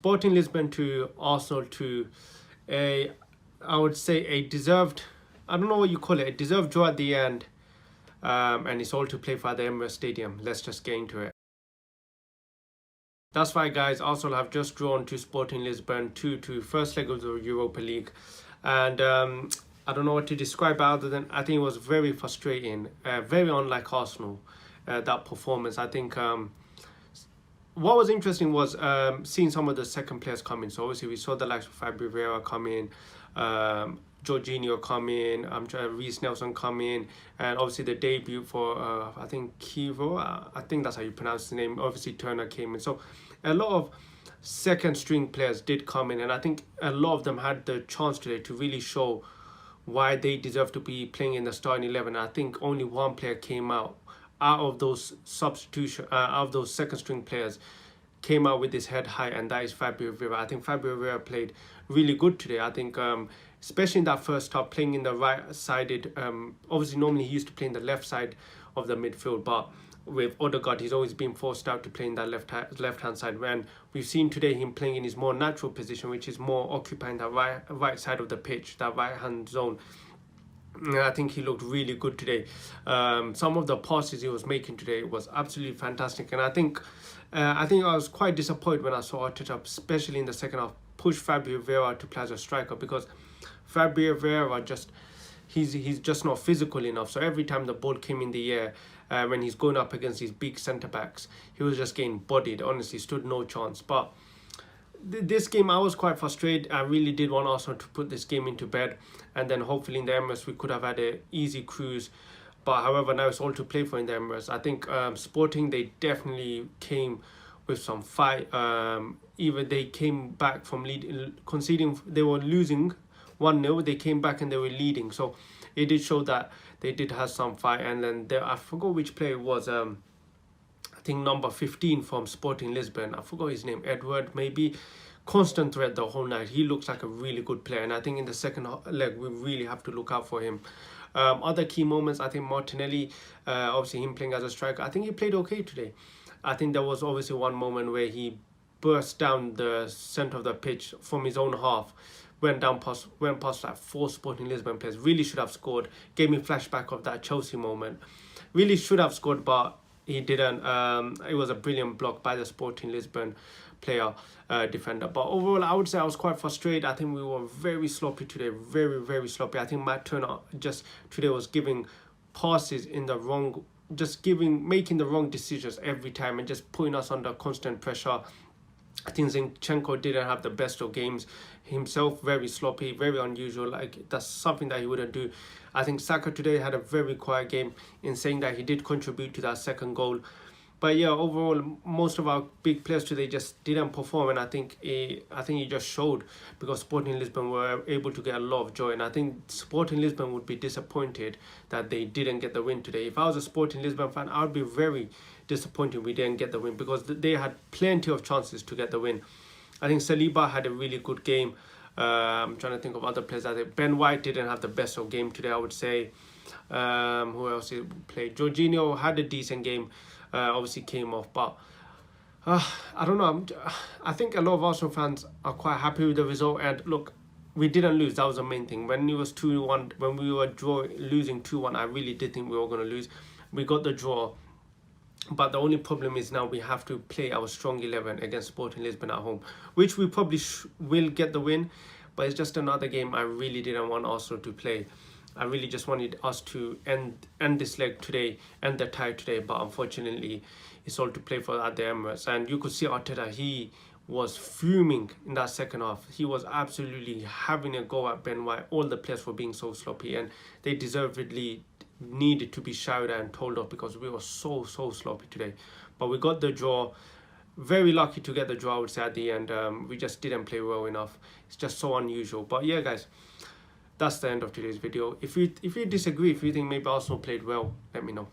Sporting Lisbon to Arsenal to a, I would say a deserved, I don't know what you call it, a deserved draw at the end. And it's all to play for the Emirates Stadium. Let's just get into it. That's right, guys. Arsenal have just drawn to Sporting Lisbon 2-2, first leg of the Europa League. And I don't know what to describe other than I think it was very frustrating, very unlike Arsenal, that performance. I think what was interesting was seeing some of the second players come in. So obviously we saw the likes of Fabio Vieira come in, Jorginho come in, Reece Nelson come in, and obviously the debut for I think Kivo, I think that's how you pronounce his name. Obviously Turner came in. So a lot of second string players did come in, and I think a lot of them had the chance today to really show why they deserve to be playing in the starting 11. I think only one player came out of those substitution, out of those second string players, came out with his head high, and that is Fabio Vieira. I think Fabio Vieira played really good today. I think especially in that first half, playing in the right-sided, obviously normally he used to play in the left side of the midfield, but with Odegaard, he's always been forced out to play in that left-hand side. When we've seen today him playing in his more natural position, which is more occupying that right side of the pitch, that right-hand zone. I think he looked really good today. Some of the passes he was making today was absolutely fantastic, and I think I was quite disappointed when I saw Arteta, especially in the second half, push Fabio Vieira to play as a striker, because Fabio Vieira he's just not physical enough. So every time the ball came in the air, when he's going up against these big centre backs, he was just getting bodied. Honestly, stood no chance. But this game, I was quite frustrated. I really did want Arsenal to put this game into bed, and then hopefully in the Emirates we could have had an easy cruise. But however, now it's all to play for in the Emirates. I think Sporting, they definitely came with some fight. Even they came back from conceding, they were losing 1-0. They came back and they were leading. So it did show that they did have some fight. And then I forgot which player it was. I think number 15 from Sporting Lisbon. I forgot his name. Edward, maybe. Constant threat the whole night. He looks like a really good player. And I think in the second leg, we really have to look out for him. Other key moments, I think Martinelli, obviously him playing as a striker, I think he played okay today. I think there was obviously one moment where he burst down the centre of the pitch from his own half, went past like 4 Sporting Lisbon players. Really should have scored. Gave me flashback of that Chelsea moment. Really should have scored, but he didn't. It was a brilliant block by the Sporting Lisbon player, defender. But overall, I would say I was quite frustrated. I think we were very sloppy today, very, very sloppy. I think Matt Turner just today was giving passes in the wrong, making the wrong decisions every time and just putting us under constant pressure. I think Zinchenko didn't have the best of games himself, very sloppy, very unusual. Like, that's something that he wouldn't do. I think Saka today had a very quiet game, in saying that he did contribute to that second goal. But yeah, overall, most of our big players today just didn't perform, and I think he just showed, because Sporting Lisbon were able to get a lot of joy, and I think Sporting Lisbon would be disappointed that they didn't get the win today. If I was a Sporting Lisbon fan, I would be very disappointed we didn't get the win, because they had plenty of chances to get the win. I think Saliba had a really good game. I'm trying to think of other players. I think Ben White didn't have the best of game today, I would say. Who else played? Jorginho had a decent game. Obviously came off, but I don't know. I think a lot of Arsenal fans are quite happy with the result. And look, we didn't lose. That was the main thing. When it was 2-1, when we were losing 2-1, I really did think we were going to lose. We got the draw. But the only problem is now we have to play our strong 11 against Sporting Lisbon at home, which we probably will get the win. But it's just another game I really didn't want Arsenal to play. I really just wanted us to end this leg today, end the tie today. But unfortunately, it's all to play for at the Emirates. And you could see Arteta, he was fuming in that second half. He was absolutely having a go at Ben White. All the players were being so sloppy, and they deservedly needed to be shouted at and told off, because we were so sloppy today. But we got the draw. Very lucky to get the draw, I would say, at the end. We just didn't play well enough. It's just so unusual. But yeah, guys, that's the end of today's video. If you disagree, if you think maybe Arsenal played well, let me know.